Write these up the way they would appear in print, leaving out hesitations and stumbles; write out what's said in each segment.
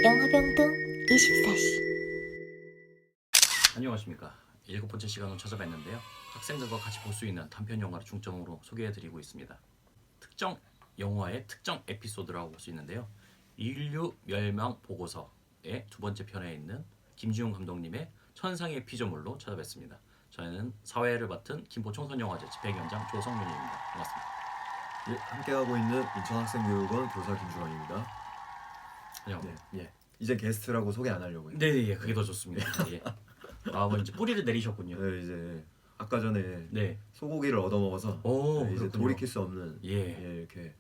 영화병동 24시. 안녕하십니까. 7번째 시간으로 찾아뵀는데요. 학생들과 같이 볼 수 있는 단편 영화를 중점으로 소개해드리고 있습니다. 특정 영화의 특정 에피소드라고 볼 수 있는데요. 인류 멸망 보고서의 두 번째 편에 있는 김지훈 감독님의 천상의 피조물로 찾아뵙습니다. 저희는 사회를 맡은 김포 청소년영화제 집행위원장 조성윤입니다. 반갑습니다. 예, 함께하고 있는 인천학생교육원 교사 김주환입니다. 안녕하세요. 예. 이제 게스트라고 소개 안 하려고요. 네, 그게 더 좋습니다. 예. 뭐 이제 뿌리를 내리셨군요. 네, 이제 아까 전에 네. 소고기를 얻어먹어서 오, 이제 그렇군요. 돌이킬 수 없는 예. 이렇게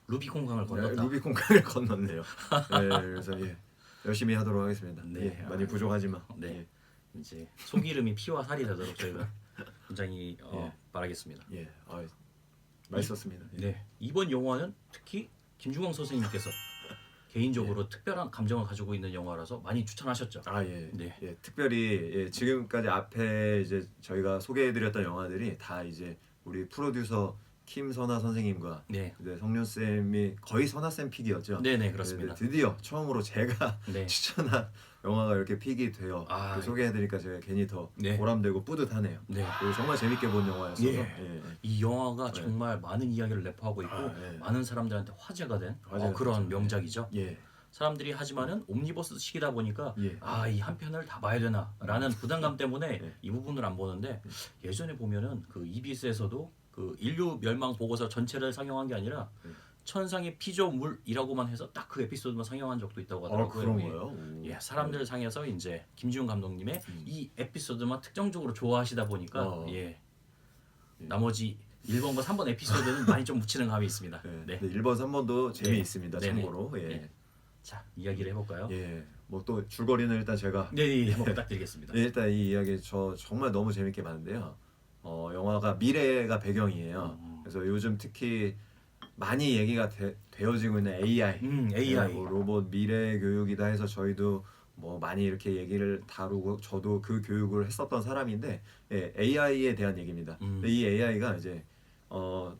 루비콘강을 건넜다. 루비콘강을 건넜네요. 그래서 열심히 하도록 하겠습니다. 네, 많이 부족하지만. 네. 이제 속이름이 피와 살이 되도록 저희가 굉장히 바라겠습니다. 맛있었습니다. 네. 이번 영화는 특히 김중광 선생님께서 개인적으로 특별한 감정을 가지고 있는 영화라서 많이 추천하셨죠. 네. 특별히 지금까지 앞에 이제 저희가 소개해드렸던 영화들이 다 이제 우리 프로듀서 김선아 선생님과 네. 이제 성윤 쌤이 거의 선아 쌤 픽이었죠. 네, 그렇습니다. 드디어 처음으로 제가 네. 추천한 영화가 이렇게 픽이 되어 소개해드리니까 제가 괜히 더 보람되고 뿌듯하네요. 네. 그리고 정말 재밌게 본 영화였어서 이 영화가 정말 많은 이야기를 내포하고 있고 많은 사람들한테 화제가 된 그런 명작이죠. 사람들이 하지만은 옴니버스식이다 보니까 이 한 편을 다 봐야 되나라는 부담감 때문에 이 부분을 안 보는데 예전에 보면은 그 EBS에서도 그 인류 멸망 보고서 전체를 상영한 게 아니라 천상의 피조물이라고만 해서 딱 그 에피소드만 상영한 적도 있다고 하더라고요. 그런 거예요? 사람들 상에서 이제 김지훈 감독님의 이 에피소드만 특정적으로 좋아하시다 보니까 나머지 1번과 3번 에피소드는 많이 좀 묻히는 감이 있습니다. 1번, 3번도 재미있습니다. 참고로. 자, 이야기를 해볼까요? 뭐 또 줄거리는 일단 제가 한번 부탁드리겠습니다. 일단 이 이야기 저 정말 너무 재밌게 봤는데요. 영화가 미래가 배경이에요. 그래서 요즘 특히 많이 얘기가 되어지고 있는 AI, 뭐 로봇 미래 교육이다 해서 저희도 뭐 많이 이렇게 얘기를 다루고 저도 그 교육을 했었던 사람인데 AI에 대한 얘기입니다. 근데 이 AI가 이제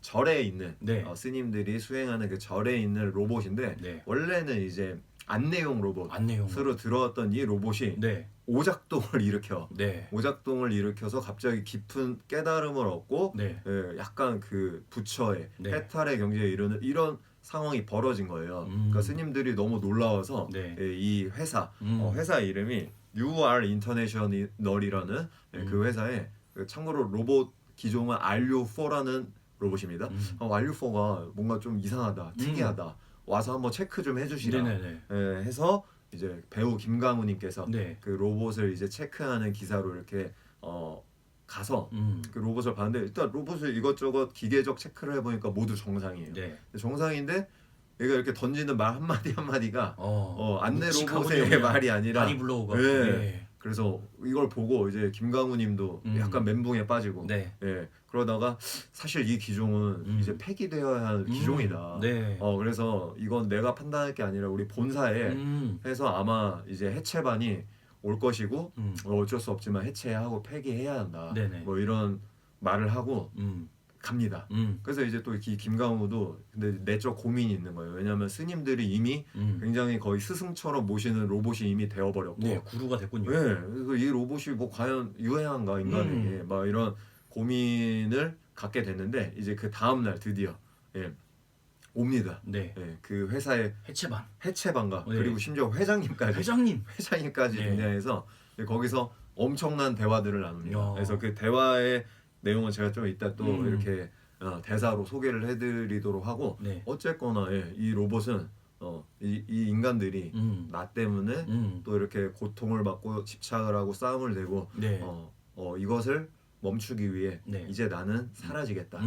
절에 있는 스님들이 수행하는 그 절에 있는 로봇인데 원래는 이제 안내용 로봇으로 들어왔던 이 로봇이 오작동을 일으켜서 갑자기 깊은 깨달음을 얻고 약간 그 부처의 해탈의 경지에 이르는 이런 상황이 벌어진 거예요. 그러니까 스님들이 너무 놀라워서 이 회사 이름이 UR 인터내셔널이라는 그 회사에 참고로 로봇 기종은 RU4라는 로봇입니다. RU4가 뭔가 좀 이상하다, 특이하다. 와서 한번 체크 좀 해주시라 해서 이제 배우 김강우님께서 그 로봇을 이제 체크하는 기사로 이렇게 가서 그 로봇을 봤는데 일단 로봇을 이것저것 기계적 체크를 해보니까 모두 정상이에요. 정상인데 얘가 이렇게 던지는 말 한마디가 안내 로봇의 말이 아니라 다리 블로우가 그래서 이걸 보고 이제 김강우님도 약간 멘붕에 빠지고 그러다가 사실 이 기종은 이제 폐기되어야 할 기종이다. 그래서 이건 내가 판단할 게 아니라 우리 본사에 해서 아마 이제 해체반이 올 것이고 어쩔 수 없지만 해체하고 폐기해야 한다. 뭐 이런 말을 하고 갑니다. 그래서 이제 또 김강우도 근데 내적 고민이 있는 거예요. 왜냐하면 스님들이 이미 굉장히 거의 스승처럼 모시는 로봇이 이미 되어버렸고 구루가 됐군요. 그래서 이 로봇이 뭐 과연 유해한가 인간에게 막 이런 고민을 갖게 됐는데 이제 그 다음 날 드디어 옵니다. 그 회사의 해체반과 그리고 심지어 회장님까지 등장해서 거기서 엄청난 대화들을 나눕니다. 그래서 그 대화의 내용은 제가 좀 이따 또 이렇게 대사로 소개를 해드리도록 하고 어쨌거나 이 로봇은 이 인간들이 나 때문에 또 이렇게 고통을 받고 집착을 하고 싸움을 내고 이것을 멈추기 위해 이제 나는 사라지겠다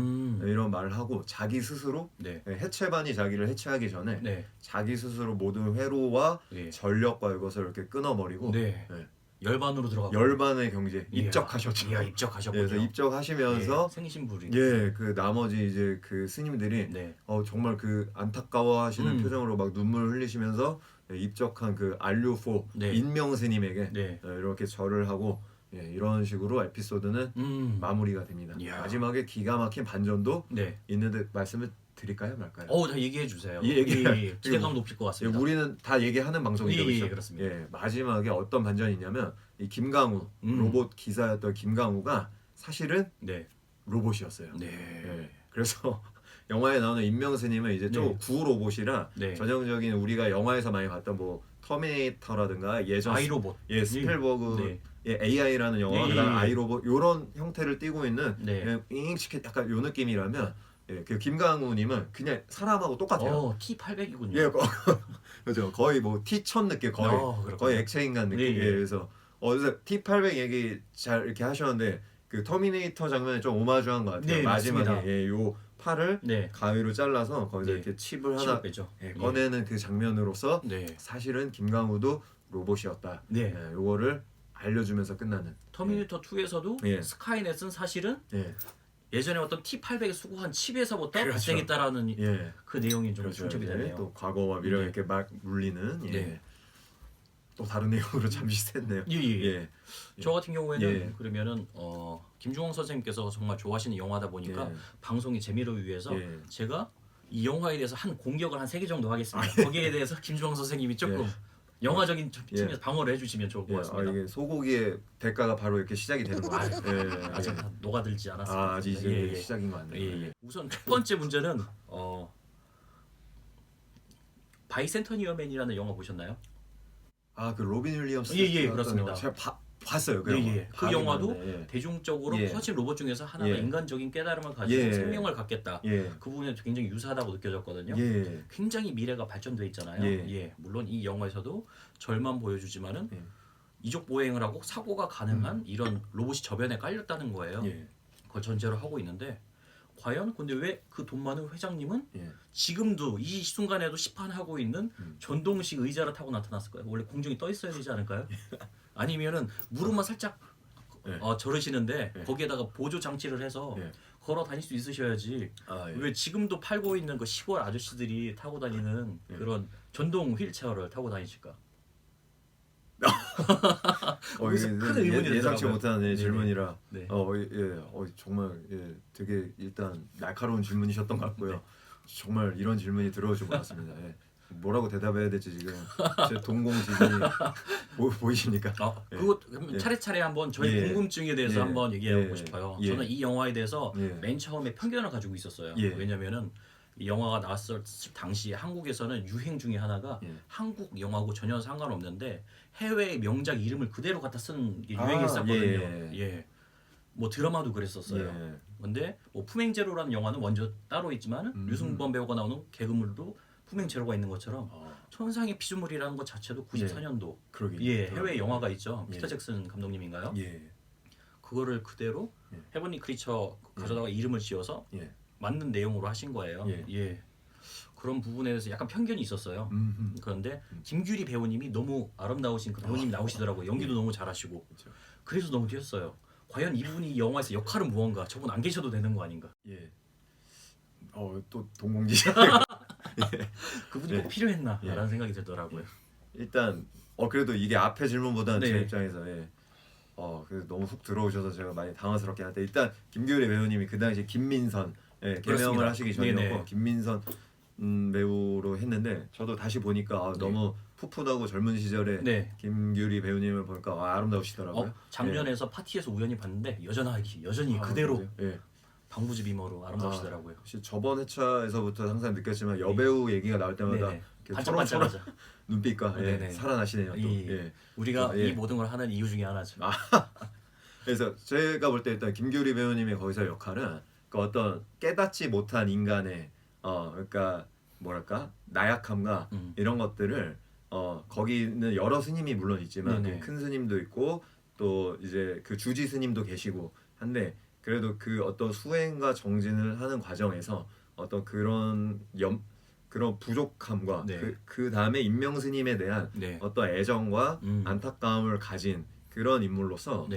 이런 말을 하고 자기 스스로 해체반이 자기를 해체하기 전에 자기 스스로 모든 회로와 전력과 이것을 이렇게 끊어버리고 열반으로 들어가고 열반의 경지에 입적하셨죠. 입적하셨군요. 그래서 입적하시면서 생신불이 그 나머지 이제 그 스님들이 정말 그 안타까워하시는 표정으로 막 눈물 흘리시면서 입적한 그 안류포 인명 스님에게 이렇게 절을 하고 이런 식으로 에피소드는 마무리가 됩니다. 마지막에 기가 막힌 반전도 있는데 말씀을 드릴까요, 말까요? 다 얘기해 주세요. 얘기. 기대감 높일 것 같습니다. 우리는 다 얘기하는 방송이죠, 그렇죠? 그렇습니다. 마지막에 어떤 반전이 있냐면 이 김강우 로봇 기사였던 김강우가 사실은 로봇이었어요. 그래서 영화에 나오는 임명스님은 이제 좀 구호 로봇이라 전형적인 우리가 영화에서 많이 봤던 뭐 터미네이터라든가 예전 아이로봇, 스필버그 AI라는 영화, 그다음 아이로봇 이런 형태를 띠고 있는 그냥 잉잉치켓 약간 요 느낌이라면 그 김강우님은 그냥 사람하고 똑같아요. T800이군요. 그렇죠. 거의 뭐 T1000 느낌, 거의 액체 인간 느낌. 그래서 T800 얘기 잘 이렇게 하셨는데 그 터미네이터 장면에 좀 오마주한 것 같아요. 마지막에 요 팔을 가위로 잘라서 거기서 이렇게 칩을 하나 꺼내는 그 장면으로서 사실은 김강우도 로봇이었다. 요거를 알려주면서 끝나는. 터미네이터 2에서도 스카이넷은 사실은 예전에 어떤 T800에 수거한 칩에서부터 발생했다라는 그 내용이 좀 중첩이 되네요. 또 과거와 미래 이렇게 막 물리는 또 다른 내용으로 잠시 샜네요. 저 같은 경우에는 그러면은 김중홍 선생님께서 정말 좋아하시는 영화다 보니까 방송의 재미를 위해서 제가 이 영화에 대해서 한 공격을 한 3개 정도 하겠습니다. 거기에 대해서 김중홍 선생님이 조금 영화적인 측면에서 방어를 해주시면 좋을 것 같습니다. 이게 소고기의 대가가 바로 이렇게 시작이 되는 거예요. 아직 다 녹아들지 않았습니다. 아직 이제 시작인 것 같네요. 우선 첫 번째 문제는 바이센터니어맨이라는 영화 보셨나요? 그 로빈 윌리엄스. 그렇습니다. 제가 봤어요. 그 영화도 대중적으로 퍼진 로봇 중에서 하나가 인간적인 깨달음을 가지고 생명을 갖겠다. 그 부분에 굉장히 유사하다고 느껴졌거든요. 굉장히 미래가 발전돼 있잖아요. 물론 이 영화에서도 절만 보여주지만은 이족 보행을 하고 사고가 가능한 이런 로봇이 저변에 깔렸다는 거예요. 그걸 전제로 하고 있는데 과연 근데 왜 그 돈 많은 회장님은 지금도 이 순간에도 시판하고 있는 전동식 의자를 타고 나타났을까요? 원래 공중에 떠 있어야 되지 않을까요? 아니면은 무릎만 살짝 저르시는데 거기에다가 보조 장치를 해서 걸어 다닐 수 있으셔야지. 왜 지금도 팔고 있는 그 시골 아저씨들이 타고 다니는 그런 전동 휠체어를 타고 다니실까? 큰 의문이 예상치 못한 질문이라 정말 되게 일단 날카로운 질문이셨던 것 같고요. 정말 이런 질문이 들어올 줄 몰랐습니다. 뭐라고 대답해야 될지 지금 제 동공지진이 보이십니까? 그거 차례차례 한번 저희 궁금증에 대해서 한번 얘기해보고 싶어요. 저는 이 영화에 대해서 맨 처음에 편견을 가지고 있었어요. 왜냐면은 이 영화가 나왔을 당시 한국에서는 유행 중에 하나가 한국 영화하고 전혀 상관없는데 해외의 명작 이름을 그대로 갖다 쓰는 게 유행했었거든요. 뭐 드라마도 그랬었어요. 근데 뭐 품행제로라는 영화는 먼저 따로 있지만 류승범 배우가 나오는 개그물도 품행제로가 있는 것처럼 천상의 피조물이라는 것 자체도 94년도 해외 영화가 있죠. 피터 잭슨 감독님인가요? 그거를 그대로 헤븐리 크리처 가져다가 이름을 지어서 맞는 내용으로 하신 거예요. 그런 부분에 대해서 약간 편견이 있었어요. 그런데 김규리 배우님이 너무 아름다우신 그 배우님이 나오시더라고요. 연기도 너무 잘하시고. 그래서 너무 뛰었어요. 과연 이분이 이 영화에서 역할은 무언가? 저분 안 계셔도 되는 거 아닌가? 또 동공지진. 그분이 꼭 필요했나? 라는 생각이 들더라고요. 일단 그래도 이게 앞에 질문보다는 제 입장에서 그래서 너무 훅 들어오셔서 제가 많이 당황스럽긴 한데 일단 김규리 배우님이 그 당시 김민선 개명을 하시기 전이었고 김민선 배우로 했는데 저도 다시 보니까 너무 풋풋하고 젊은 시절에 김규리 배우님을 보니까 아름다우시더라고요. 작년에서 파티에서 우연히 봤는데 여전히 그대로 방부제 미모로 아름다우시더라고요. 저번 회차에서부터 항상 느꼈지만 여배우 얘기가 나올 때마다 반짝반짝하죠. 눈빛과 살아나시네요. 우리가 이 모든 걸 하는 이유 중에 하나죠. 그래서 제가 볼 때 일단 김규리 배우님의 거기서 역할은 그 어떤 깨닫지 못한 인간의 그러니까 뭐랄까 나약함과 이런 것들을 거기는 여러 스님이 물론 있지만 큰 스님도 있고 또 이제 그 주지 스님도 계시고 한데 그래도 그 어떤 수행과 정진을 하는 과정에서 어떤 그런 부족함과 그 다음에 임명 스님에 대한 어떤 애정과 안타까움을 가진 그런 인물로서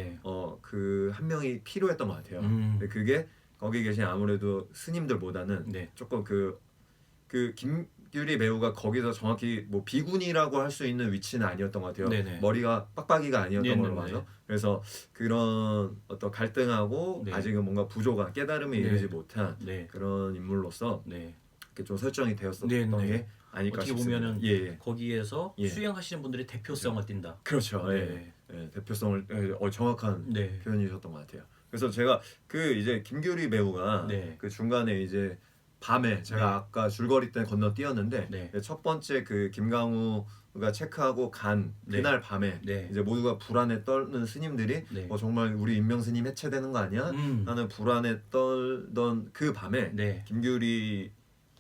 그 한 명이 필요했던 것 같아요. 근데 그게 거기 계신 아무래도 스님들보다는 조금 그 김규리 배우가 거기서 정확히 뭐 비군이라고 할 수 있는 위치는 아니었던 것 같아요. 머리가 빡빡이가 아니었던 걸로 봐서 그래서 그런 어떤 갈등하고 아직은 뭔가 부족한 깨달음에 이르지 못한 그런 인물로서 이렇게 좀 설정이 되었었던 네네. 게 아닐까 어떻게 싶습니다. 보면은 예. 거기에서 예. 수행하시는 분들의 대표성을 띈다. 그렇죠. 네. 대표성을 정확한 네. 표현이셨던 것 같아요. 그래서 제가 그 이제 김규리 배우가 네. 그 중간에 이제 밤에 제가 네. 아까 줄거리 때 건너뛰었는데 네. 첫 번째 그 김강우가 체크하고 간 그날 밤에 네. 이제 모두가 불안에 떨는 스님들이 네. 정말 우리 임명스님 해체되는 거 아니야? 하는 불안에 떨던 그 밤에 네. 김규리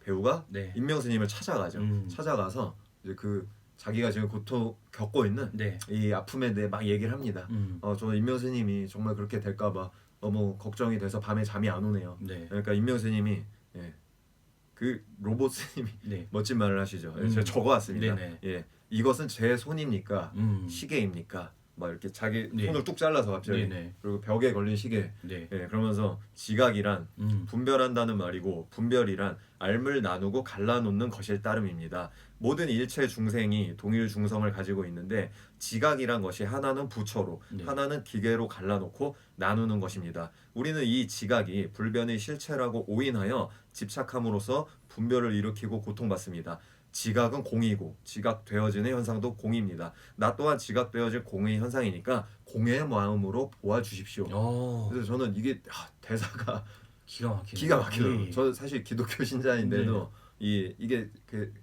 배우가 네. 임명스님을 찾아가죠. 찾아가서 이제 그 자기가 지금 고통 겪고 있는 네. 이 아픔에 대해 막 얘기를 합니다. 저는 임명스님이 정말 그렇게 될까봐 너무 걱정이 돼서 밤에 잠이 안 오네요. 네. 그러니까 임명스님이 그 로봇 스님이 네. 멋진 말을 하시죠. 제가 적어왔습니다. 네네. 이것은 제 손입니까? 시계입니까? 막 이렇게 자기 네. 손을 뚝 잘라서 갑자기 네네. 그리고 벽에 걸린 시계. 네. 그러면서 지각이란 분별한다는 말이고 분별이란 알물 나누고 갈라놓는 것일 따름입니다. 모든 일체 중생이 동일 중성을 가지고 있는데 지각이란 것이 하나는 부처로 네. 하나는 기계로 갈라놓고 나누는 것입니다. 우리는 이 지각이 불변의 실체라고 오인하여 집착함으로써 분별을 일으키고 고통받습니다. 지각은 공이고 지각되어지는 현상도 공입니다. 나 또한 지각되어질 공의 현상이니까 공의 마음으로 보아주십시오. 그래서 저는 이게 대사가 기가 막히더라고요. 저는 사실 기독교 신자인데도 이게 그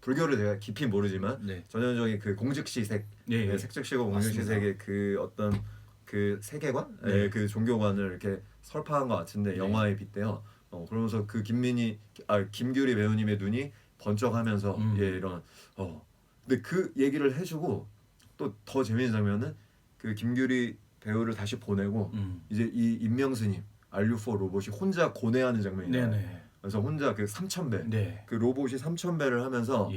불교를 제가 깊이 모르지만 전형적인 그 공즉시색, 색즉시고 공즉시색의 그 어떤 그 세계관, 그 종교관을 이렇게 설파한 것 같은데 영화에 빗대요. 그러면서 그 김규리 배우님의 눈이 번쩍하면서 이런 근데 그 얘기를 해주고 또 더 재미있는 장면은 그 김규리 배우를 다시 보내고 이제 이 임명스님 RU4 로봇이 혼자 고뇌하는 장면이에요. 그래서 혼자 그 3000배 그 로봇이 3000배를 하면서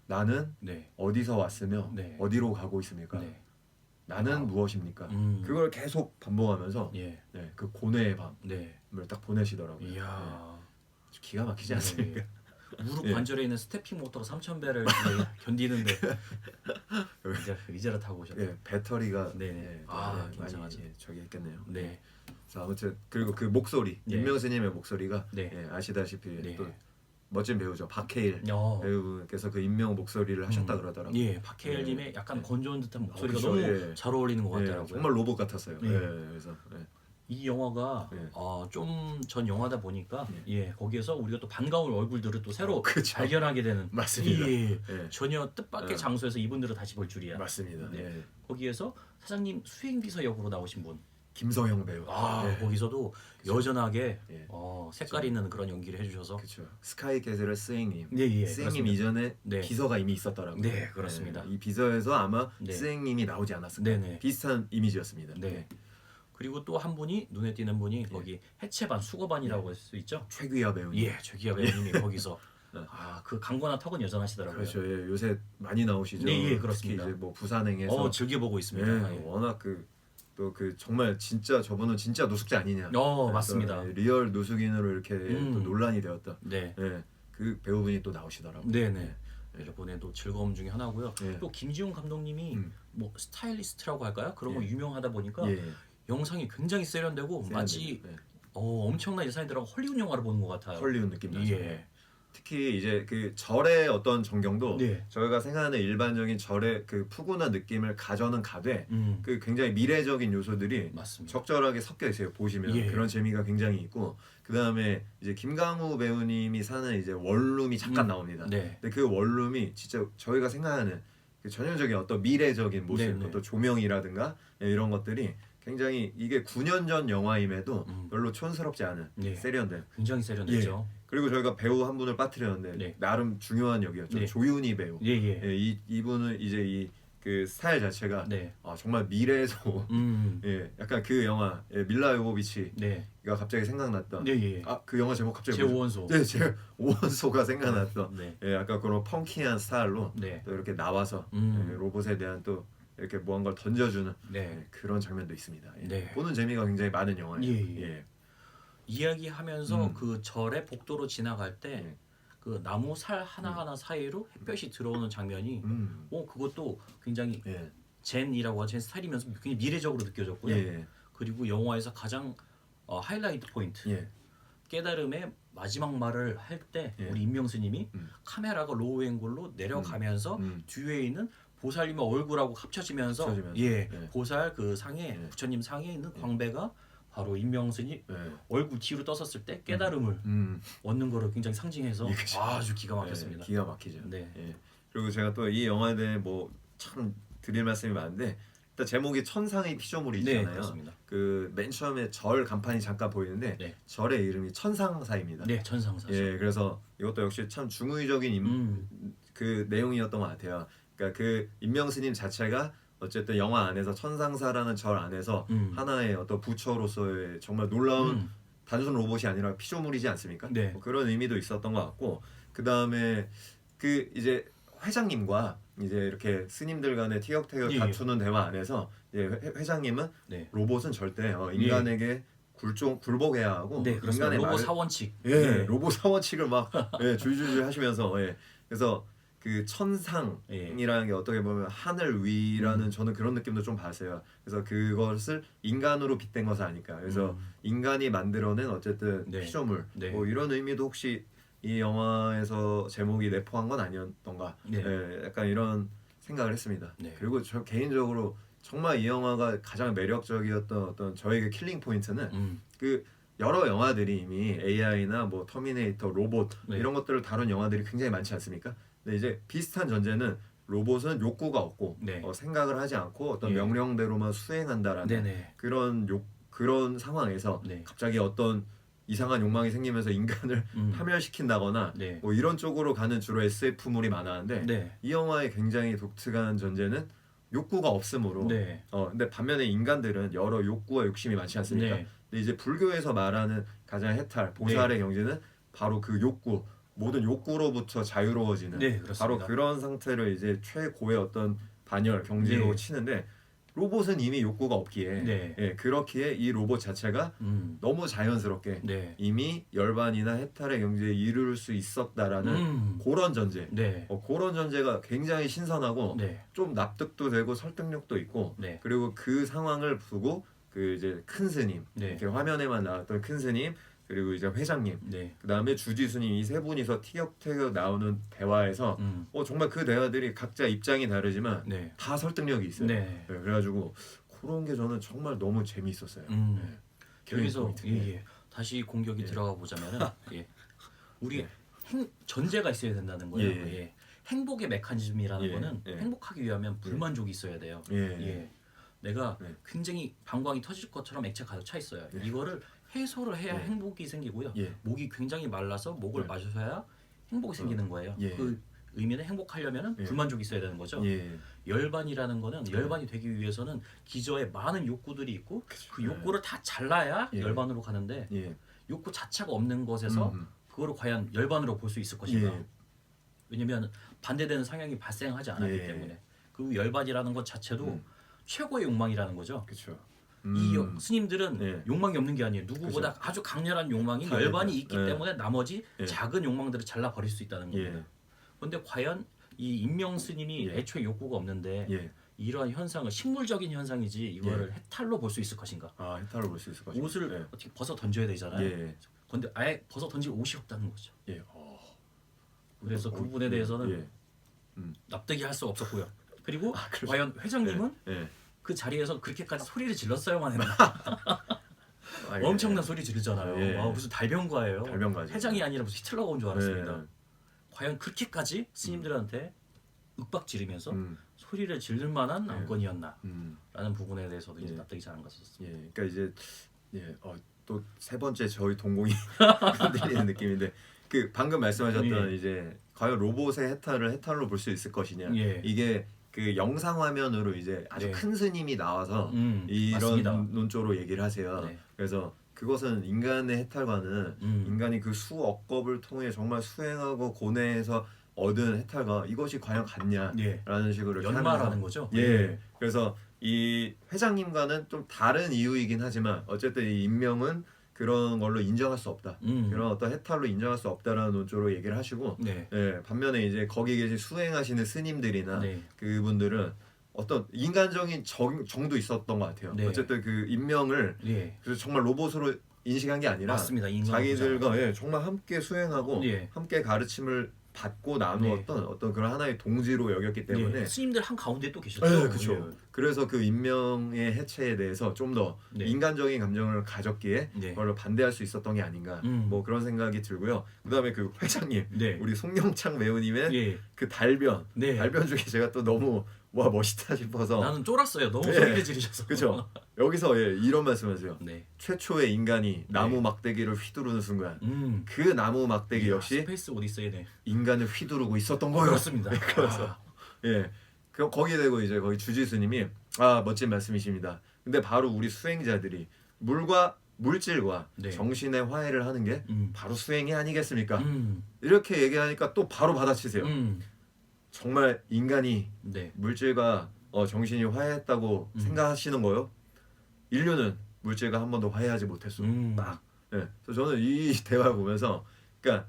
나는 어디서 왔으며 어디로 가고 있습니까? 나는 무엇입니까? 그걸 계속 반복하면서 그 고뇌의 밤을 딱 보내시더라고요. 기가 막히지 않습니까? 무릎 관절에 있는 스태핑 모터가 3000배를 견디는데 의자를 타고 오셨네요. 배터리가 굉장하죠. 저기 있겠네요. 네. 자, 아무튼 그리고 그 목소리 임명스님의 목소리가 아시다시피 또 멋진 배우죠. 박해일 배우께서 그 임명 목소리를 하셨다 그러더라고요. 박해일님의 약간 건조한 듯한 목소리가 너무 잘 어울리는 것 같더라고요. 정말 로봇 같았어요. 그래서 이 영화가 좀 전 영화다 보니까 거기에서 우리가 또 반가운 얼굴들을 또 새로 발견하게 되는 맞습니다. 전혀 뜻밖의 장소에서 이분들을 다시 볼 줄이야. 맞습니다. 거기에서 사장님 수행비서 역으로 나오신 분 김성형 배우. 거기서도 여전하게 색깔 있는 그런 연기를 해주셔서 스카이캐슬의 스행님. 스행님 그렇습니다. 이전에 비서가 이미 있었더라고요. 네, 그렇습니다. 이 비서에서 아마 스행님이 나오지 않았을까. 비슷한 이미지였습니다. 그리고 또 한 분이 눈에 띄는 분이 거기 해체반 수거반이라고 할 수 있죠. 최귀하 배우님. 최귀하 배우님이 거기서 그 강건한 턱은 여전하시더라고요. 그렇죠. 요새 많이 나오시죠. 그렇습니다. 특히 이제 뭐 부산행에서 즐겨보고 있습니다. 워낙 또 정말 진짜 저분은 진짜 노숙자 아니냐. 맞습니다. 리얼 노숙인으로 이렇게 또 논란이 되었던. 그 배우분이 또 나오시더라고요. 이번에도 즐거움 중에 하나고요. 또 김지훈 감독님이 뭐 스타일리스트라고 할까요? 그런 거 유명하다 보니까 영상이 굉장히 세련되고 마치 엄청난 예산이 들어간 헐리우드 영화를 보는 것 같아요. 헐리우드 느낌 나죠. 특히 이제 그 절의 어떤 전경도 저희가 생각하는 일반적인 절의 그 푸근한 느낌을 가져는 가되 그 굉장히 미래적인 요소들이 적절하게 섞여 있어요. 보시면 그런 재미가 굉장히 있고 그 다음에 이제 김강우 배우님이 사는 이제 원룸이 잠깐 나옵니다. 근데 그 원룸이 진짜 저희가 생각하는 그 전형적인 어떤 미래적인 모습, 어떤 조명이라든가 이런 것들이 굉장히 이게 9년 전 영화임에도 별로 촌스럽지 않은 세련된 굉장히 세련되죠. 그리고 저희가 배우 한 분을 빠뜨렸는데 나름 중요한 역이었죠. 조윤희 배우. 이분은 이제 그 스타일 자체가 정말 미래에서 약간 그 영화 밀라 요보비치가 갑자기 생각났던 그 영화 제목 갑자기 제5원소. 제 5원소가 생각났던 약간 그런 펑키한 스타일로 또 이렇게 나와서 로봇에 대한 또 이렇게 뭐 한 걸 던져주는 그런 장면도 있습니다. 보는 재미가 굉장히 많은 영화예요. 이야기하면서 그 절의 복도로 지나갈 때 그 나무 살 하나하나 사이로 햇볕이 들어오는 장면이 그것도 굉장히 젠이라고 하는 젠 스타일이면서 굉장히 미래적으로 느껴졌고요. 그리고 영화에서 가장 하이라이트 포인트 깨달음의 마지막 말을 할 때 예. 우리 임명스님이 카메라가 로우 앵글로 내려가면서 뒤에 있는 보살님의 얼굴하고 합쳐지면서 예, 예. 보살 그 상에 예. 부처님 상에 있는 광배가 바로 임명스님 예. 얼굴 뒤로 떴었을 때 깨달음을 얻는 거를 굉장히 상징해서 아주 기가 막혔습니다. 예, 기가 막히죠. 네. 예. 그리고 제가 또 이 영화에 대해 뭐 참 드릴 말씀이 많은데 일단 제목이 천상의 피조물이잖아요. 네, 그렇습니다. 그 맨 처음에 절 간판이 잠깐 보이는데 네. 절의 이름이 천상사입니다. 네, 천상사. 예, 그래서 이것도 역시 참 중의적인 그 내용이었던 것 같아요. 그러니까 그 임명스님 자체가 어쨌든 영화 안에서 천상사라는 절 안에서 하나의 어떤 부처로서의 정말 놀라운 단순 로봇이 아니라 피조물이지 않습니까? 네. 뭐 그런 의미도 있었던 것 같고 그 다음에 그 이제 회장님과 이제 이렇게 스님들 간의 티격태격 예. 다투는 대화 안에서 이제 회장님은 네. 로봇은 절대 인간에게 굴복해야 하고 네, 그렇습니다. 인간의 로봇 말을 사원칙. 예, 네. 로봇 사원칙을 막 예, 줄줄줄 하시면서 예. 그래서 그 천상이라는 게 어떻게 보면 하늘 위라는 저는 그런 느낌도 좀 봤어요. 그래서 그것을 인간으로 빗댄 것은 아닐까. 그래서 인간이 만들어낸 어쨌든 네. 피조물 네. 뭐 이런 의미도 혹시 이 영화에서 제목이 내포한 건 아니었던가. 네. 예, 약간 이런 생각을 했습니다. 네. 그리고 저 개인적으로 정말 이 영화가 가장 매력적이었던 어떤 저에게 킬링 포인트는 그 여러 영화들이 이미 AI나 뭐 터미네이터, 로봇 네. 이런 것들을 다룬 영화들이 굉장히 많지 않습니까? 근데 이제 비슷한 전제는 로봇은 욕구가 없고 네. 생각을 하지 않고 어떤 예. 명령대로만 수행한다라는 네네. 그런 상황에서 네. 갑자기 어떤 이상한 욕망이 생기면서 인간을 파멸시킨다거나 네. 뭐 이런 쪽으로 가는 주로 SF물이 많았는데 네. 이 영화의 굉장히 독특한 전제는 욕구가 없으므로 네. 근데 반면에 인간들은 여러 욕구와 욕심이 많지 않습니까? 네. 근데 이제 불교에서 말하는 가장 해탈, 보살의 경지는 바로 그 욕구, 모든 욕구로부터 자유로워지는 네, 그렇습니다. 바로 그런 상태를 이제 최고의 어떤 반열 경지로 네. 치는데 로봇은 이미 욕구가 없기에 네. 예, 그렇기에 이 로봇 자체가 너무 자연스럽게 네. 이미 열반이나 해탈의 경지에 이룰 수 있었다라는 그런 전제. 네. 그런 전제가 굉장히 신선하고 네. 좀 납득도 되고 설득력도 있고 네. 그리고 그 상황을 두고 그 이제 큰 스님 네. 이렇게 화면에만 나왔던 큰 스님 그리고 이제 회장님 네. 그 다음에 주지스님 이 세 분이서 티격태격 나오는 대화에서 정말 그 대화들이 각자 입장이 다르지만 네. 다 설득력이 있어요. 네. 네, 그래가지고 그런 게 저는 정말 너무 재미있었어요. 여기서 포인트. 예. 다시 공격이 들어가 보자면은 예. 우리 전제가 있어야 된다는 거예요. 예. 예. 행복의 메커니즘이라는 예. 거는 예. 행복하기 위하면 불만족이 있어야 돼요. 예. 내가 네. 굉장히 방광이 터질 것처럼 액체 가득 차 있어요. 이거를 해소를 해야 행복이 생기고요. 예. 목이 굉장히 말라서 목을 마셔야 행복이 생기는 거예요. 예. 그 의미는 행복하려면 예. 불만족이 있어야 되는 거죠. 예. 열반이라는 거는 열반이 되기 위해서는 기저에 많은 욕구들이 있고 그 욕구를 다 잘라야 예. 열반으로 가는데 예. 욕구 자체가 없는 것에서 그거를 과연 열반으로 볼 수 있을 것인가? 예. 왜냐면 반대되는 성향이 발생하지 않았기 예. 때문에 그 열반이라는 것 자체도 최고의 욕망이라는 거죠. 그렇죠. 이 스님들은 예. 욕망이 없는 게 아니에요. 누구보다 아주 강렬한 욕망인 열반이 있기 예. 때문에 나머지 예. 작은 욕망들을 잘라 버릴 수 있다는 겁니다. 그런데 과연 이 임명 스님이 애초에 욕구가 없는데 예. 이러한 현상을 식물적인 현상이지 이거를 해탈로 볼 수 있을 것인가? 해탈을 볼 수 있을 것인가? 옷을 어떻게 벗어 던져야 되잖아요. 예. 그런데 아예 벗어 던질 옷이 없다는 거죠. 예. 그래서 그 부분에 대해서는 예. 납득이 할 수 없었고요. 그리고 과연 회장님은 그 자리에서 그렇게까지 소리를 질렀어야만 했나? 엄청난 소리 지르잖아요. 예. 무슨 달변가예요. 달변가지. 회장이 아니라 무슨 히틀러가 온 줄 알았습니다. 예. 과연 그렇게까지 스님들한테 윽박 지르면서 음. 소리를 지를 만한 안건이었나? 음. 라는 부분에 대해서도 이제 예. 납득이 잘 안 갔었습니다. 예. 그러니까 이제 또 세 번째 저희 동공이 흔들리는 느낌인데 그 방금 말씀하셨던 이제 과연 로봇의 해탈로 볼 수 있을 것이냐? 예. 이게 그 영상 화면으로 이제 아주 네. 큰 스님이 나와서 이런 맞습니다. 논조로 얘기를 하세요. 네. 그래서 그것은 인간의 해탈과는 인간이 그 수억겁을 통해 정말 수행하고 고뇌해서 얻은 해탈과 이것이 과연 같냐라는 식으로 이렇게 연말하는 하면서 거죠. 예. 그래서 이 회장님과는 좀 다른 이유이긴 하지만 어쨌든 이 임명은 그런 걸로 인정할 수 없다. 그런 어떤 해탈로 인정할 수 없다라는 논조로 얘기를 하시고 네. 예, 반면에 이제 거기 계신 수행하시는 스님들이나 네. 그분들은 어떤 인간적인 정도 있었던 것 같아요. 네. 어쨌든 그 임명을 예. 그래서 정말 로봇으로 인식한 게 아니라 맞습니다. 자기들과 정말 함께 수행하고 예. 함께 가르침을 받고 나누었던 어떤 그런 하나의 동지로 여겼기 때문에 스님들 한 가운데 또 계셨죠. 그렇죠. 그래서 그 인명의 해체에 대해서 좀 더 인간적인 감정을 가졌기에 그걸로 반대할 수 있었던 게 아닌가 뭐 그런 생각이 들고요. 그다음에 그 회장님 우리 송영창 배우님의 그 달변 중에 제가 또 너무 와 멋있다 싶어서 나는 쫄았어요. 너무 소리를 지르셔서. 그렇죠. 여기서 이런 말씀하세요. 최초의 인간이 나무 막대기를 휘두르는 순간 그 나무 막대기 역시 스페이스 오디세이네. 인간을 휘두르고 있었던 거예요. 그렇습니다. 그래서 거기에 대고 이제 거기 주지스님이 멋진 말씀이십니다. 근데 바로 우리 수행자들이 물질과 정신의 화해를 하는 게 바로 수행이 아니겠습니까? 이렇게 얘기하니까 또 바로 받아치세요. 정말 인간이 물질과 정신이 화해했다고 생각하시는 거요? 인류는 물질과 한 번도 화해하지 못했어. 딱. 그래서 저는 이 대화를 보면서, 그러니까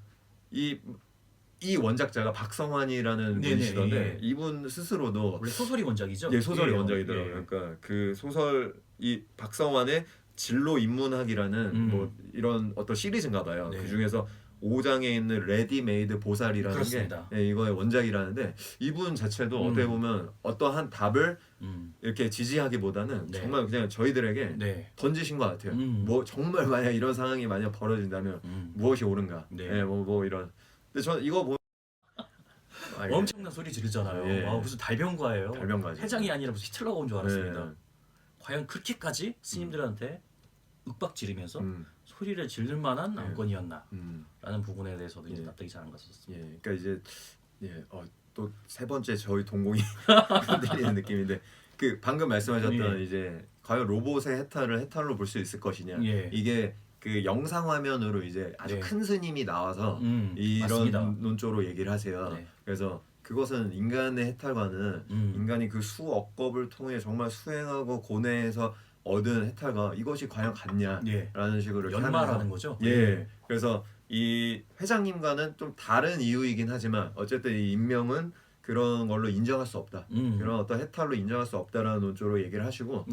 이 원작자가 박성환이라는 분이시던데 이분 스스로도 원래 소설이 원작이죠? 소설이 원작이더라고요. 그러니까 그 소설 이 박성환의 진로 인문학이라는 뭐 이런 어떤 시리즈인가 봐요. 그 중에서 5장에 있는 레디메이드 보살이라는 그렇습니다. 게 이거의 원작이라는데 이분 자체도 어떻게 보면 어떠한 답을 이렇게 지지하기보다는 정말 그냥 저희들에게 던지신 것 같아요. 뭐 정말 만약 이런 상황이 만약 벌어진다면 무엇이 옳은가? 뭐 이런. 근데 저는 이거 보면 엄청난 소리 지르잖아요. 무슨 달변가예요. 달변가죠. 해장이 아니라 무슨 히틀러가 온 줄 알았습니다. 과연 그렇게까지 스님들한테 윽박 지르면서 소리를 지를 만한 안건이었나 라는 부분에 대해서도 이제 납득이 잘 안 갔었습니다. 그러니까 이제 또 세 번째 저희 동공이 흔들리는 느낌인데 그 방금 말씀하셨던 이제 과연 로봇의 해탈을 해탈로 볼 수 있을 것이냐 이게 그 영상 화면으로 이제 아주 큰 스님이 나와서 이런 맞습니다. 논조로 얘기를 하세요. 그래서 그것은 인간의 해탈과는 인간이 그 수억 겁을 통해 정말 수행하고 고뇌해서 얻은 해탈과 이것이 과연 같냐라는 식으로 연마라는 거죠. 그래서 이 회장님과는 좀 다른 이유이긴 하지만 어쨌든 이 인명은 그런 걸로 인정할 수 없다. 그런 어떤 해탈로 인정할 수 없다라는 논조로 얘기를 하시고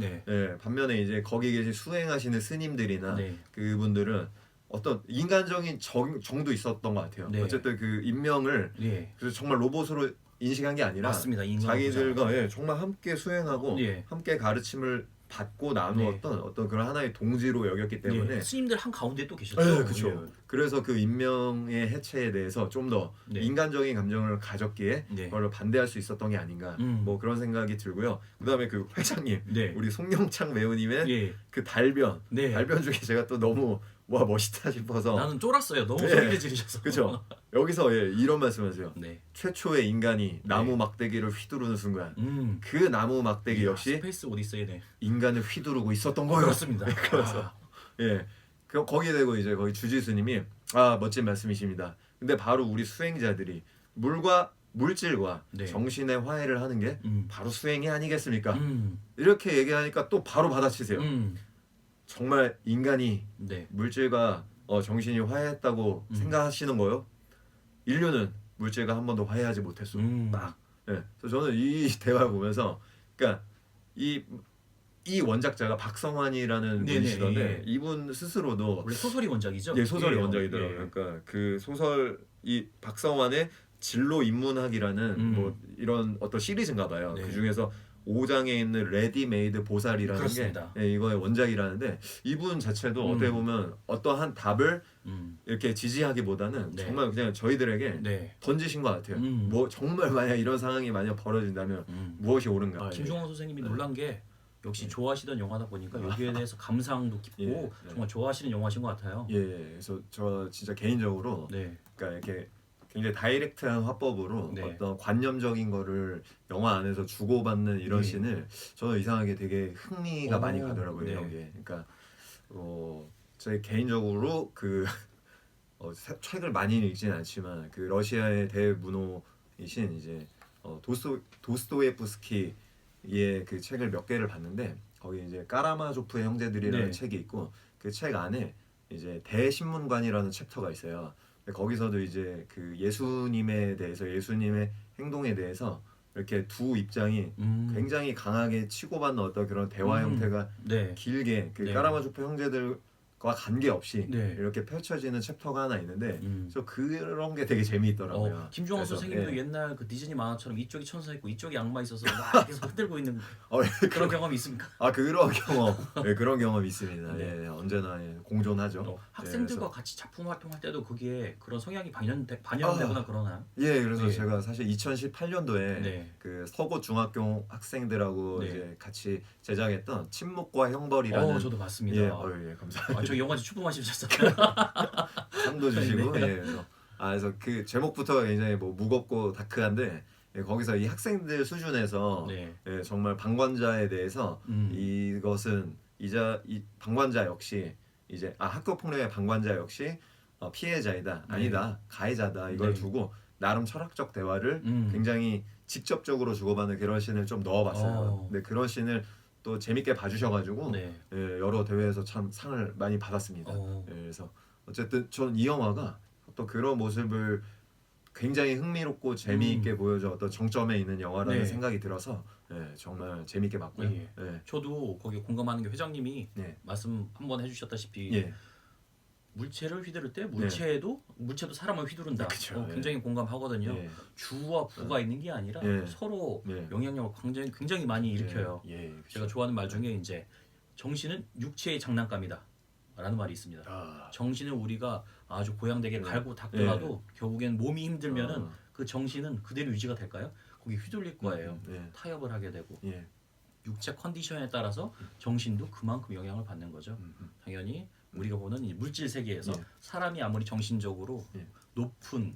반면에 이제 거기 계신 수행하시는 스님들이나 그분들은 어떤 인간적인 정도 있었던 것 같아요. 어쨌든 그 인명을 그래서 정말 로봇으로 인식한 게 아니라 맞습니다. 자기들과 정말 함께 수행하고 함께 가르침을 받고 나누었던 어떤 그런 하나의 동지로 여겼기 때문에 스님들 한 가운데 또 계셨죠. 그렇죠. 그래서 그 인명의 해체에 대해서 좀 더 인간적인 감정을 가졌기에 그걸로 반대할 수 있었던 게 아닌가 뭐 그런 생각이 들고요. 그다음에 그 회장님 우리 송영창 배우님의 그 달변 중에 제가 또 너무 와 멋있다 싶어서 나는 쫄았어요. 너무 소리를 지르셔서. 그렇죠. 여기서 이런 말씀하세요. 최초의 인간이 나무 막대기를 휘두르는 순간 그 나무 막대기 역시 스페이스 오디세이네. 인간을 휘두르고 있었던 거예요. 그렇습니다. 그래서 거기에 대고 이제 거기 주지스님이 멋진 말씀이십니다. 근데 바로 우리 수행자들이 물질과 정신의 화해를 하는 게 바로 수행이 아니겠습니까? 이렇게 얘기하니까 또 바로 받아치세요. 정말 인간이 물질과 정신이 화해했다고 생각하시는 거요? 인류는 물질과 한 번도 화해하지 못했어. 딱. 그래서 저는 이 대화를 보면서, 그러니까 이 원작자가 박성환이라는 분이시던데 이분 스스로도 원래 소설이 원작이죠? 소설이 원작이더라고요. 그러니까 그 소설 이 박성환의 진로 인문학이라는 뭐 이런 어떤 시리즈인가 봐요. 그 중에서 5장에 있는 레디메이드 보살이라는 그렇습니다. 게 이거의 원작이라는데 이분 자체도 어떻게 보면 어떠한 답을 이렇게 지지하기보다는 정말 그냥 저희들에게 던지신 것 같아요. 뭐 정말 만약 이런 상황이 만약 벌어진다면 무엇이 옳은가? 김종원 선생님이 놀란 게 역시 좋아하시던 영화다 보니까 여기에 대해서 감상도 깊고 정말 좋아하시는 영화신 것 같아요. 그래서 저 진짜 개인적으로 그러니까 이렇게 굉장히 다이렉트한 화법으로 어떤 관념적인 거를 영화 안에서 주고받는 이런 씬을 저는 이상하게 되게 흥미가 많이 가더라고요. 이런 게. 그러니까 제 개인적으로 그 책을 많이 읽진 않지만 그 러시아의 대문호이신 이제 도스토예프스키의 그 책을 몇 개를 봤는데 거기 이제 까라마조프의 형제들이라는 책이 있고 그 책 안에 이제 대신문관이라는 챕터가 있어요. 거기서도 이제 그 예수님에 대해서 예수님의 행동에 대해서 이렇게 두 입장이 굉장히 강하게 치고받는 어떤 그런 대화 형태가 길게 그 까라마조프 형제들과 관계없이 네. 이렇게 펼쳐지는 챕터가 하나 있는데 저 그런 게 되게 재미있더라고요. 김종원 그래서, 선생님도 예. 옛날 그 디즈니 만화처럼 이쪽이 천사 있고 이쪽이 악마 있어서 막 계속 흔들고 있는 그런 경험이 있습니까? 그런 경험, 예, 그런 경험이 있습니다. 네. 예, 언제나 예, 공존하죠. 학생들과 예, 같이 작품 활동할 때도 그게 그런 성향이 반영되거나 그러나요? 예, 그래서 네. 제가 사실 2018년도에 네. 그 서고 중학교 학생들하고 네. 이제 같이 제작했던 침묵과 형벌이라는 저도 봤습니다. 예, 감사합니다. 저 영화제 출품하셨잖아요. 상도 주시고 네. 예, 그래서 그 제목부터 굉장히 뭐 무겁고 다크한데 예, 거기서 이 학생들 수준에서 네. 예, 정말 방관자에 대해서 이것은 이 방관자 역시 이제 학교 폭력의 방관자 역시 피해자이다 아니다 가해자다 이걸 네. 두고 나름 철학적 대화를 굉장히 직접적으로 주고받는 그런 씬을 좀 넣어봤어요. 근데 그런 씬을 또 재밌게 봐주셔가지고 네. 예, 여러 대회에서 참 상을 많이 받았습니다. 예, 그래서 어쨌든 전 이 영화가 또 그런 모습을 굉장히 흥미롭고 재미있게 보여줘 어떤 정점에 있는 영화라는 네. 생각이 들어서 예, 정말 재밌게 봤고요. 예. 예. 저도 거기에 공감하는 게 회장님이 네. 말씀 한번 해주셨다시피 예. 물체를 휘두를 때 물체도 사람을 휘두른다. 그쵸, 예. 굉장히 공감하거든요. 예. 주와 부가 있는 게 아니라 예. 서로 예. 영향력을 굉장히 많이 일으켜요. 예, 그쵸. 제가 좋아하는 말 중에 이제 정신은 육체의 장난감이다 라는 말이 있습니다. 정신을 우리가 아주 고양되게 갈고 닦더라도 결국엔 몸이 힘들면은 그 정신은 그대로 유지가 될까요? 거기 휘둘릴 거예요. 타협을 하게 되고 육체 컨디션에 따라서 정신도 그만큼 영향을 받는 거죠. 당연히 우리가 보는 이 물질 세계에서 사람이 아무리 정신적으로 높은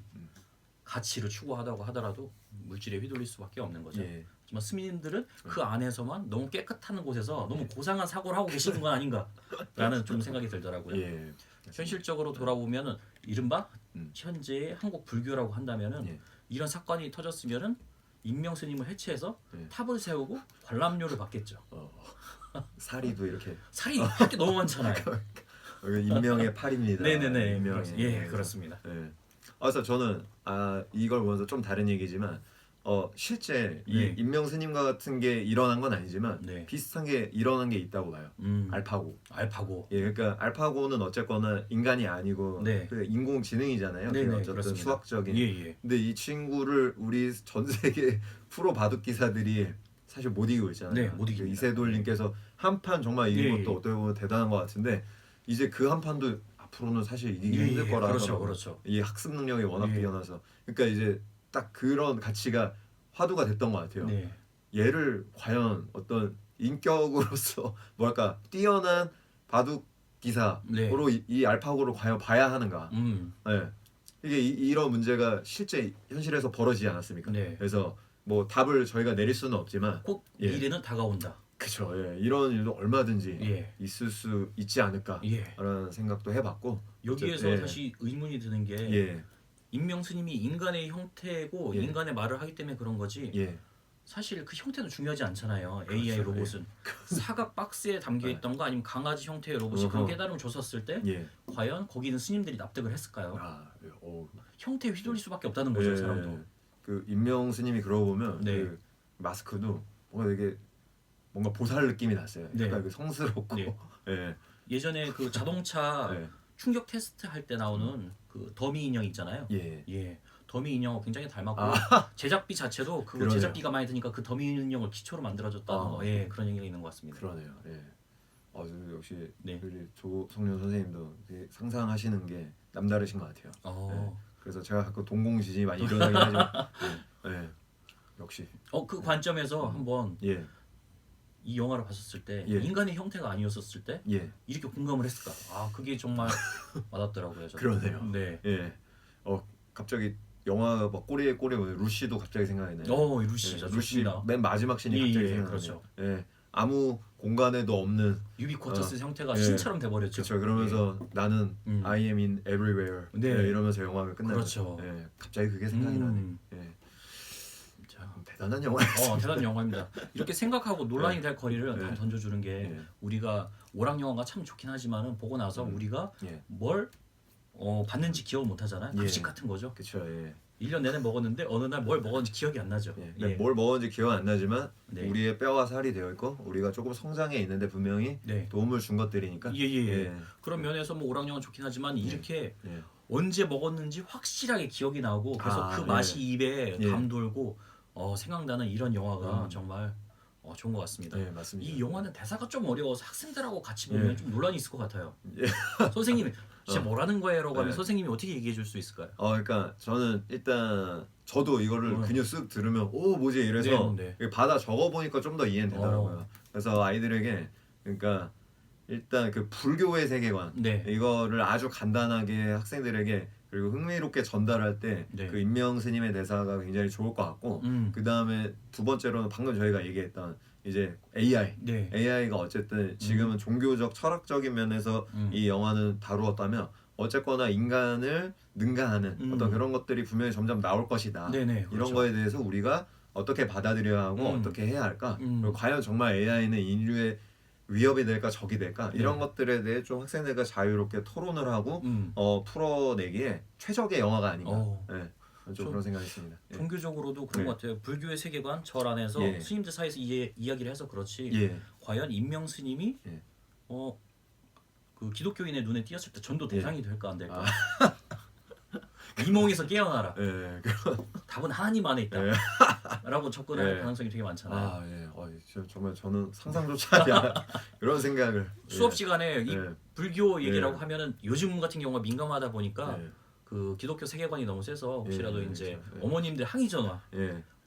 가치를 추구하다고 하더라도 물질에 휘둘릴 수밖에 없는 거죠. 하지만 스미님들은 그 안에서만 너무 깨끗한 곳에서 너무 고상한 사고를 하고 계시는 건 아닌가라는 좀 생각이 들더라고요. 현실적으로 돌아보면은 이른바 현재의 한국 불교라고 한다면은 이런 사건이 터졌으면은 인명스님을 해체해서 탑을 세우고 관람료를 받겠죠. 사리도 이렇게 살이 할 게 너무 많잖아요. 인명의 팔입니다. 네네네. 인명의. 예, 그렇습니다. 예. 그래서 저는 이걸 보면서 좀 다른 얘기지만 실제 이 인명 스님과 같은 게 일어난 건 아니지만 비슷한 게 일어난 게 있다고 봐요. 알파고. 예, 그러니까 알파고는 어쨌거나 인간이 아니고 그 인공지능이잖아요. 그 어쨌든 그렇습니다. 수학적인. 근데 이 친구를 우리 전 세계 프로 바둑 기사들이 사실 못 이기고 있잖아요. 못 이깁니다. 이세돌님께서 한 판 정말 이긴 것도 어떻게 보면 대단한 것 같은데 이제 그 한 판도 앞으로는 사실 이기기 힘들 거라 그렇죠. 이 학습 능력이 워낙 뛰어나서 그러니까 이제 딱 그런 가치가 화두가 됐던 것 같아요. 얘를 과연 어떤 인격으로서 뭐랄까 뛰어난 바둑 기사로 이 알파고를 과연 봐야 하는가? 이게 이런 문제가 실제 현실에서 벌어지지 않았습니까? 그래서 뭐 답을 저희가 내릴 수는 없지만 꼭 미래는 다가온다. 그렇죠. 이런 일도 얼마든지 있을 수 있지 않을까라는 생각도 해봤고 여기에서 다시 의문이 드는 게 인명 스님이 인간의 형태고 인간의 말을 하기 때문에 그런 거지. 사실 그 형태는 중요하지 않잖아요. AI 그렇죠. 로봇은 사각 박스에 담겨 있던 거 아니면 강아지 형태의 로봇이 그런 깨달음을 줬었을 때 과연 거기 있는 스님들이 납득을 했을까요? 형태에 휘둘릴 수밖에 없다는 거죠, 사람도. 그 인명 스님이 그러고 보면 그 마스크도 뭔가 보살 느낌이 났어요. 약간 그 성스럽고. 예전에 그 자동차 충격 테스트 할 때 나오는 그 더미 인형 있잖아요. 더미 인형하고 굉장히 닮았고 제작비 자체도 그 제작비가 많이 드니까 그 더미 인형을 기초로 만들어졌다는 그런 얘기가 있는 것 같습니다. 그러네요. 역시 우리 조성련 선생님도 상상하시는 게 남다르신 것 같아요. 그래서 제가 가끔 동공지진이 많이 일어나긴 하지만 역시 그 관점에서 한번 이 영화를 봤었을 때 인간의 형태가 아니었었을 때 이렇게 공감을 했을까? 그게 정말 와닿더라고요. 그러네요. 갑자기 영화 막 꼬리에 루시도 갑자기 생각이 나요. 루시 맨 마지막 씬이 갑자기 생각나요. 그렇죠. 아무 공간에도 없는 유비쿼터스 형태가 신처럼 돼버렸죠. 그렇죠. 그러면서 나는 I am in everywhere 이러면서 영화가 끝나요. 그렇죠. 갑자기 그게 생각이 나네. 대단한 영화였어요. 대단한 영화입니다. 이렇게 생각하고 논란이 될 거리를 다 던져주는 게 우리가 오락 영화가 참 좋긴 하지만은 보고 나서 우리가 뭘 받는지 기억을 못 하잖아요. 급식 같은 거죠. 그렇죠. 1년 내내 먹었는데 어느 날 뭘 먹었는지 기억이 안 나죠. 예. 뭘 먹었는지 기억 안 나지만 네. 우리의 뼈와 살이 되어 있고 우리가 조금 성장해 있는데 분명히 네. 도움을 준 것들이니까. 예. 그런 면에서 뭐 오락영화는 좋긴 하지만 이렇게 예. 언제 먹었는지 확실하게 기억이 나고 그래서 그 맛이 입에 감돌고 생각나는 이런 영화가 정말 좋은 것 같습니다. 네, 맞습니다. 이 영화는 대사가 좀 어려워서 학생들하고 같이 보면 좀 논란이 있을 것 같아요. 선생님이 진짜 뭐라는 거예요라고 하면 선생님이 어떻게 얘기해 줄 수 있을까요? 그러니까 저는 일단 저도 이거를 그냥 쓱 들으면 오 뭐지 이래서 받아 적어 보니까 좀 더 이해는 되더라고요. 그래서 아이들에게 그러니까 일단 그 불교의 세계관 이거를 아주 간단하게 학생들에게 그리고 흥미롭게 전달할 때 그 인명 스님의 대사가 굉장히 좋을 것 같고 그 다음에 두 번째로는 방금 저희가 얘기했던 이제 AI, AI가 어쨌든 지금은 종교적 철학적인 면에서 이 영화는 다루었다면 어쨌거나 인간을 능가하는 어떤 그런 것들이 분명히 점점 나올 것이다. 이런 그렇죠. 거에 대해서 우리가 어떻게 받아들여야 하고 어떻게 해야 할까? 그리고 과연 정말 AI는 인류의 위협이 될까 적이 될까 이런 것들에 대해 좀 학생들과 자유롭게 토론을 하고 풀어내기에 최적의 영화가 아닌가. 좀 그런 생각이 있습니다. 종교적으로도 그런 것 같아요. 불교의 세계관 절 안에서 스님들 사이에서 이야기를 해서 그렇지 과연 인명 스님이 그 기독교인의 눈에 띄었을 때 전도 대상이 될까 안 될까? 이몽에서 깨어나라. 답은 하나님 안에 있다. 라고 접근할 가능성이 되게 많잖아요. 정말 저는 상상조차 하지 않아 이런 생각을 수업 시간에 이 불교 얘기라고 하면은 요즘 같은 경우가 민감하다 보니까 그 기독교 세계관이 너무 세서 혹시라도 이제 어머님들 항의 전화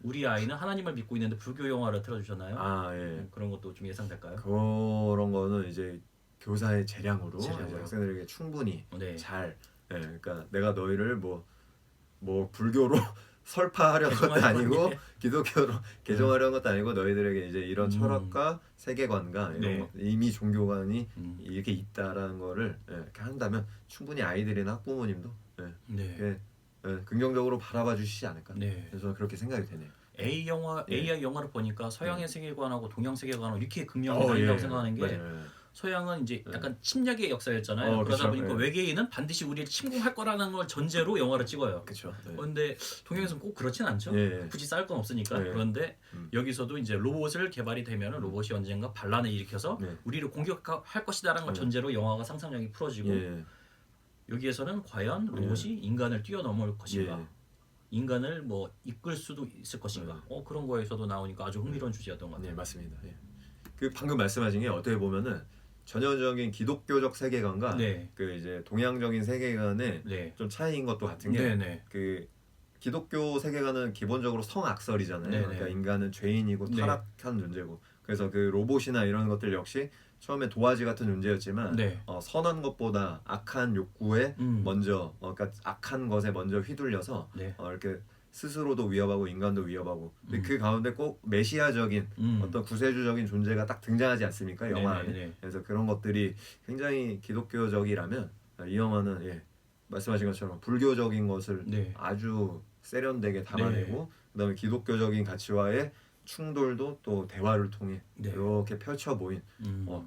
우리 아이는 하나님을 믿고 있는데 불교 영화를 틀어주잖아요. 그런 것도 좀 예상될까요? 그런 거는 이제 교사의 재량으로 이제 학생들에게 충분히 잘 그러니까 내가 너희를 뭐 불교로 설파하려는 것도 아니고 기독교로 개종하려는 것도 아니고 너희들에게 이제 이런 철학과 세계관과 이런 이미 종교관이 이렇게 있다라는 거를 이렇게 한다면 충분히 아이들이나 학부모님도 긍정적으로 바라봐 주시지 않을까. 그래서 그렇게 생각이 되네요. AI 영화를 보니까 서양의 세계관하고 동양 세계관하고 이렇게 극명히 다르다고 생각하는 게 서양은 이제 약간 침략의 역사였잖아요. 그러다 보니까 외계인은 반드시 우리를 침공할 거라는 걸 전제로 영화를 찍어요. 그런데 동양에서는 꼭 그렇진 않죠. 굳이 싸울 건 없으니까. 그런데 여기서도 이제 로봇을 개발이 되면 로봇이 언젠가 반란을 일으켜서 우리를 공격할 것이다라는 걸 전제로 영화가 상상력이 풀어지고 여기에서는 과연 로봇이 인간을 뛰어넘을 것인가 인간을 뭐 이끌 수도 있을 것인가 그런 거에서도 나오니까 아주 흥미로운 주제였던 것 같아요. 맞습니다. 그 방금 말씀하신 게 어떻게 보면은 전형적인 기독교적 세계관과 그 이제 동양적인 세계관의 좀 차이인 것도 같은 게 그 기독교 세계관은 기본적으로 성악설이잖아요. 그러니까 인간은 죄인이고 타락한 존재고 그래서 그 로봇이나 이런 것들 역시 처음에 도화지 같은 존재였지만 선한 것보다 악한 욕구에 먼저 그러니까 악한 것에 먼저 휘둘려서 이렇게 스스로도 위협하고 인간도 위협하고 근데 그 가운데 꼭 메시아적인 어떤 구세주적인 존재가 딱 등장하지 않습니까? 영화 안에. 그래서 그런 것들이 굉장히 기독교적이라면 이 영화는 말씀하신 것처럼 불교적인 것을 아주 세련되게 담아내고 그다음에 기독교적인 가치와의 충돌도 또 대화를 통해 이렇게 펼쳐 보인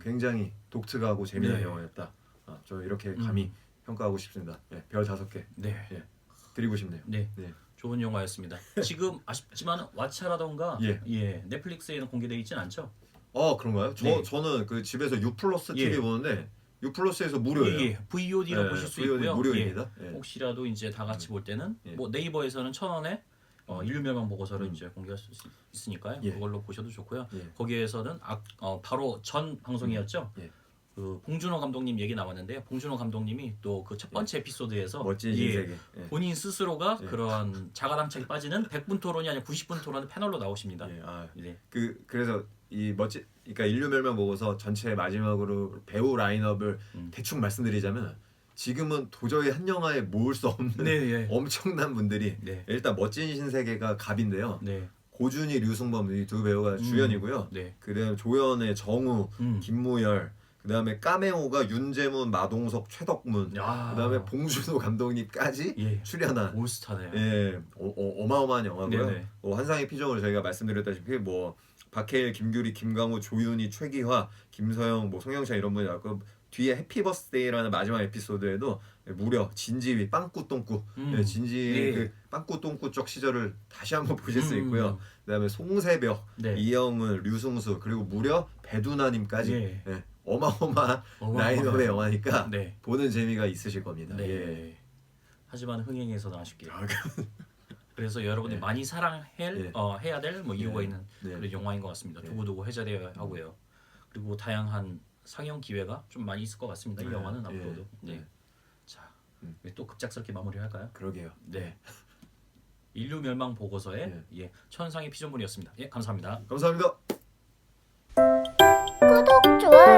굉장히 독특하고 재미난 영화였다. 저 이렇게 감히 평가하고 싶습니다. 별 5개 드리고 싶네요. 좋은 영화였습니다. 지금 아쉽지만 왓챠라던가 넷플릭스에는 공개되어 있진 않죠? 그런가요? 저는 그 집에서 U+ TV 보는데 U+에서 무료예요. VOD로 보실 수 있고요. 무료입니다. 혹시라도 이제 다 같이 볼 때는 뭐 네이버에서는 1,000원에 인류멸망 보고서를 이제 공개할 수 있으니까요. 그걸로 보셔도 좋고요. 거기에서는 바로 전 방송이었죠. 그 봉준호 감독님 얘기 나왔는데요. 봉준호 감독님이 또 그 첫 번째 에피소드에서 멋진 인생에 본인 스스로가 그런 자가당착에 빠지는 100분 토론이 아니라 90분 토론 패널로 나오십니다. 그래서 이 그러니까 인류멸망 보고서 전체 마지막으로 배우 라인업을 대충 말씀드리자면 지금은 도저히 한 영화에 모을 수 없는 엄청난 분들이 일단 멋진 신세계가 갑인데요. 고준희, 류승범 이 두 배우가 주연이고요. 그다음 조연의 정우, 김무열 그다음에 카메오가 윤재문, 마동석, 최덕문 그다음에 봉준호 감독님까지 출연한 올스타네요. 어마어마한 영화고요. 환상의 피조물 저희가 말씀드렸다시피 뭐 박해일, 김규리, 김강우, 조윤희, 최기화, 김서영, 뭐 송영찬 이런 분이 나왔고 뒤에 해피 버스데이라는 마지막 에피소드에도 무려 진지위 빵꾸똥꾸 진지 그 빵꾸똥꾸 쪽 시절을 다시 한번 보실 수 있고요. 그다음에 송새벽, 이영은, 류승수 그리고 무려 배두나님까지 어마어마한 라인업의 영화니까 보는 재미가 있으실 겁니다. 하지만 흥행에서는 아쉽게. 그래서 여러분이 많이 사랑해야 될 뭐 이유가 있는 그런 영화인 것 같습니다. 두고두고 해자되어야 하고요. 그리고 다양한 상영 기회가 좀 많이 있을 것 같습니다. 이 영화는 앞으로도. 자, 또 급작스럽게 마무리할까요? 그러게요. 인류 멸망 보고서의 천상의 피조물이었습니다. 감사합니다. 감사합니다. 구독, 좋아요